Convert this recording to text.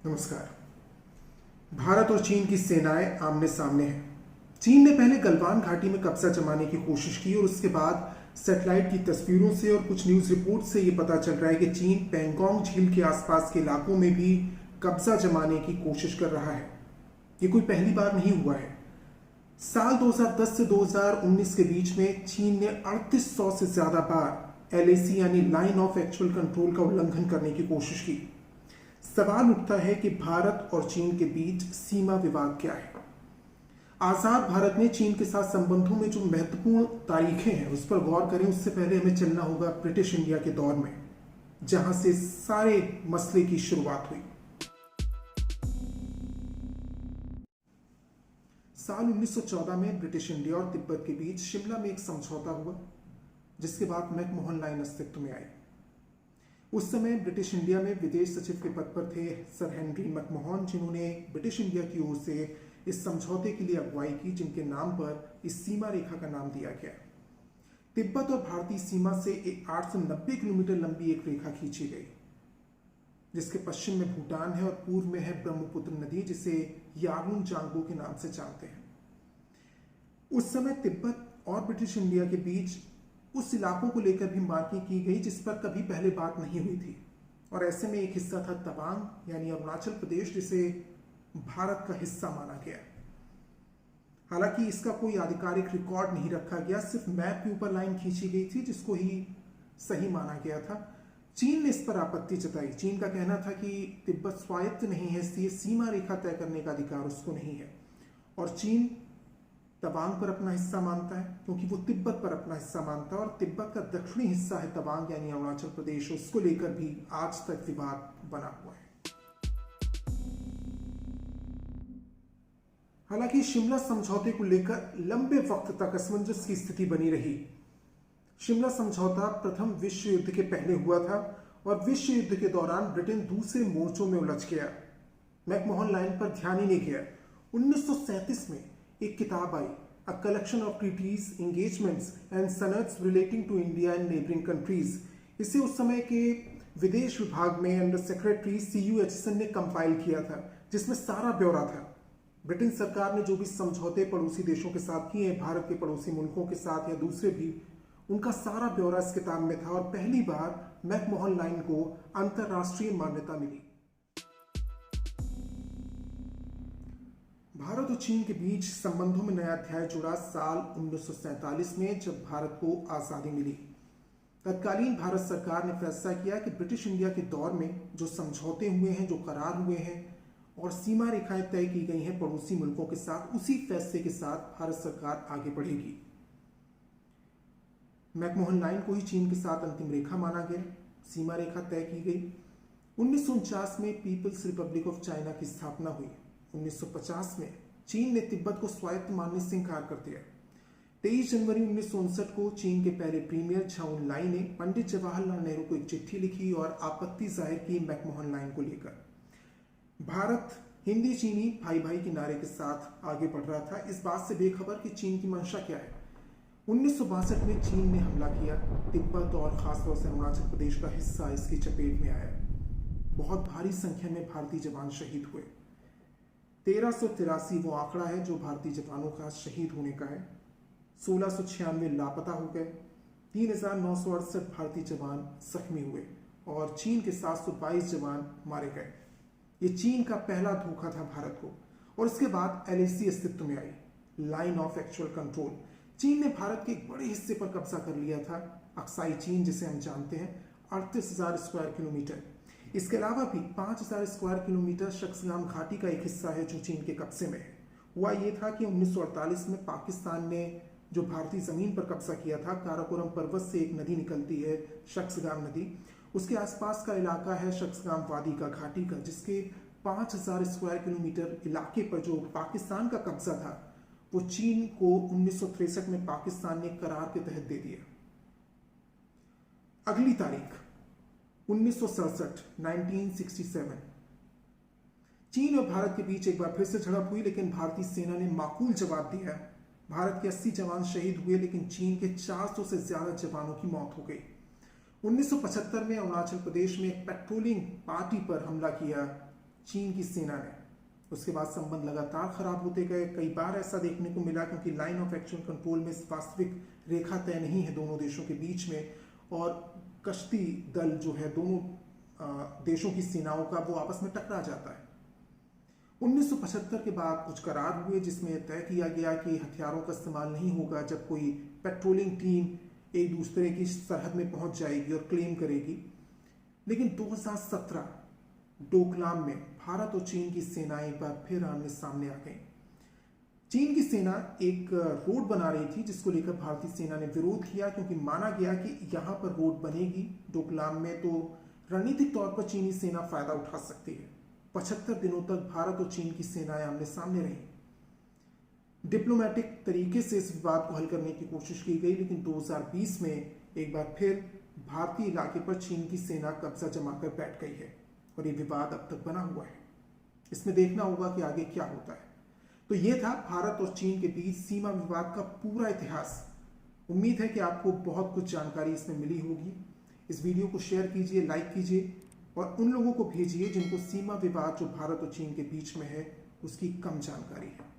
नमस्कार। भारत और चीन की सेनाएं आमने सामने हैं। चीन ने पहले गलवान घाटी में कब्जा जमाने की कोशिश की और उसके बाद सैटेलाइट की तस्वीरों से और कुछ न्यूज रिपोर्ट से यह पता चल रहा है कि चीन पैंगोंग झील के आसपास के इलाकों में भी कब्जा जमाने की कोशिश कर रहा है। ये कोई पहली बार नहीं हुआ है। साल 2010 से 2019 के बीच में चीन ने 3800 से ज्यादा बार LAC यानी लाइन ऑफ एक्चुअल कंट्रोल का उल्लंघन करने की कोशिश की। सवाल उठता है कि भारत और चीन के बीच सीमा विवाद क्या है। आजाद भारत ने चीन के साथ संबंधों में जो महत्वपूर्ण तारीखें हैं उस पर गौर करें। उससे पहले हमें चलना होगा ब्रिटिश इंडिया के दौर में, जहां से सारे मसले की शुरुआत हुई। साल 1914 में ब्रिटिश इंडिया और तिब्बत के बीच शिमला में एक समझौता हुआ, जिसके बाद मैकमोहन लाइन अस्तित्व में आई। उस समय ब्रिटिश इंडिया में विदेश सचिव के पद पर थे सर हेनरी मैकमोहन, जिन्होंने ब्रिटिश इंडिया की ओर से इस समझौते के लिए अगुवाई की, जिनके नाम पर इस सीमा रेखा का नाम दिया गया। तिब्बत और भारतीय सीमा से 890 किलोमीटर लंबी एक रेखा खींची गई, जिसके पश्चिम में भूटान है और पूर्व में है ब्रह्मपुत्र नदी, जिसे यारुन जांगबो के नाम से जानते हैं। उस समय तिब्बत और ब्रिटिश इंडिया के बीच उस इलाकों को लेकर भी मार्किंग की गई जिस पर कभी पहले बात नहीं हुई थी, और ऐसे में एक हिस्सा था तवांग यानी अरुणाचल प्रदेश, जिसे भारत का हिस्सा माना गया। हालांकि इसका कोई आधिकारिक रिकॉर्ड नहीं रखा गया, सिर्फ मैप के ऊपर लाइन खींची गई थी जिसको ही सही माना गया था। चीन ने इस पर आपत्ति जताई। चीन का कहना था कि तिब्बत स्वायत्त नहीं है, इसलिए सीमा रेखा तय करने का अधिकार उसको नहीं है, और चीन तवांग पर अपना हिस्सा मानता है क्योंकि वो तिब्बत पर अपना हिस्सा मानता है, और तिब्बत का दक्षिणी हिस्सा है तवांग यानी अरुणाचल प्रदेश। उसको लेकर भी आज तक विवाद बना हुआ है। हालांकि शिमला समझौते को लेकर लंबे वक्त तक असमंजस की स्थिति बनी रही। शिमला समझौता प्रथम विश्व युद्ध के पहले हुआ था और विश्व युद्ध के दौरान ब्रिटेन दूसरे मोर्चों में उलझ गया। मैकमोहन लाइन पर ध्यान ही नहीं गया। 1937 में एक किताब आई, a collection of treaties, engagements and sanads relating to India and neighbouring countries. इसे उस समय के विदेश विभाग में अंडर सेक्रेटरी CU एचिसन ने कंपाइल किया था, जिसमें सारा ब्यौरा था। ब्रिटेन सरकार ने जो भी समझौते पड़ोसी देशों के साथ किए हैं, भारत के पड़ोसी मुल्कों के साथ या दूसरे भी, उनका सारा ब्यौरा इस किताब में था, और पहली बार मैकमोहन लाइन को अंतरराष्ट्रीय मान्यता मिली। भारत और चीन के बीच संबंधों में नया अध्याय जुड़ा साल 1947 में, जब भारत को आजादी मिली। तत्कालीन भारत सरकार ने फैसला किया कि ब्रिटिश इंडिया के दौर में जो समझौते हुए हैं, जो करार हुए हैं और सीमा रेखाएं तय की गई हैं पड़ोसी मुल्कों के साथ, उसी फैसले के साथ भारत सरकार आगे बढ़ेगी। मैकमोहन लाइन को ही चीन के साथ अंतिम रेखा माना गया। सीमा रेखा तय की गई। 1949 में पीपल्स रिपब्लिक ऑफ चाइना की स्थापना हुई। 1950 में चीन ने तिब्बत को स्वायत्त मानने से इंकार कर दिया। 23 जनवरी 1959 को चीन के पहले प्रीमियर झाउ एनलाई ने पंडित जवाहरलाल नेहरू को एक चिट्ठी लिखी और आपत्ति जाहिर की मैकमोहन लाइन को लेकर। भारत हिंदी चीनी भाई भाई के नारे के साथ आगे बढ़ रहा था, इस बात से बेखबर कि चीन की मंशा क्या है। 1962 में चीन ने हमला किया। तिब्बत और खासतौर से अरुणाचल प्रदेश का हिस्सा इसकी चपेट में आया। बहुत भारी संख्या में भारतीय जवान शहीद हुए। 1383 वो आंकड़ा है जो भारतीय जवानों का शहीद होने का है। 1696 लापता हो गए। 3968 भारतीय जवान जख्मी हुए और चीन के 722 जवान मारे गए। ये चीन का पहला धोखा था भारत को। और इसके बाद LAC अस्तित्व में आई, लाइन ऑफ एक्चुअल कंट्रोल। चीन ने भारत के एक बड़े हिस्से पर कब्जा कर लिया था, अक्साई चीन जिसे हम जानते हैं, 38,000 स्क्वायर किलोमीटर। इसके अलावा भी 5,000 स्क्वायर किलोमीटर शक्सगाम घाटी का एक हिस्सा है जो चीन के कब्जे में है। हुआ ये था कि 1948 में पाकिस्तान ने जो भारतीय जमीन पर कब्जा किया था, काराकोरम पर्वत से एक नदी निकलती है, शक्सगाम नदी, उसके आसपास का इलाका है शक्सगाम वादी का, घाटी का, जिसके 5,000 स्क्वायर किलोमीटर इलाके पर जो पाकिस्तान का कब्जा था, वो चीन को 1963 में पाकिस्तान ने करार के तहत दे दिया। अगली तारीख 1967, 1967, चीन और भारत के बीच एक बार फिर से झड़प हुई, लेकिन भारतीय सेना ने माकूल जवाब दिया। भारत के 80 जवान शहीद हुए, लेकिन चीन के 400 से ज्यादा जवानों की मौत हो गई। 1975 में अरुणाचल प्रदेश में एक पेट्रोलिंग पार्टी पर हमला किया चीन की सेना ने। उसके बाद संबंध लगातार खराब होते गए। कई बार ऐसा देखने को मिला क्योंकि लाइन ऑफ एक्शन कंट्रोल में वास्तविक रेखा तय नहीं है दोनों देशों के बीच में, और कश्ती दल जो है दोनों देशों की सेनाओं का वो आपस में टकरा जाता है। 1975 के बाद कुछ करार हुए जिसमें तय किया गया कि हथियारों का इस्तेमाल नहीं होगा जब कोई पेट्रोलिंग टीम एक दूसरे की सरहद में पहुंच जाएगी और क्लेम करेगी। लेकिन 2017 डोकलाम में भारत और चीन की सेनाएं एक बार फिर आमने सामने आ गई। चीन की सेना एक रोड बना रही थी जिसको लेकर भारतीय सेना ने विरोध किया क्योंकि माना गया कि यहां पर रोड बनेगी डोकलाम में तो रणनीतिक तौर पर चीनी सेना फायदा उठा सकती है। 75 दिनों तक भारत और चीन की सेनाएं आमने सामने रही। डिप्लोमेटिक तरीके से इस विवाद को हल करने की कोशिश की गई, लेकिन 2020 में एक बार फिर भारतीय इलाके पर चीन की सेना कब्जा जमाकर बैठ गई है और ये विवाद अब तक बना हुआ है। इसमें देखना होगा कि आगे क्या होता है। तो ये था भारत और चीन के बीच सीमा विवाद का पूरा इतिहास। उम्मीद है कि आपको बहुत कुछ जानकारी इसमें मिली होगी। इस वीडियो को शेयर कीजिए, लाइक कीजिए और उन लोगों को भेजिए जिनको सीमा विवाद जो भारत और चीन के बीच में है उसकी कम जानकारी है।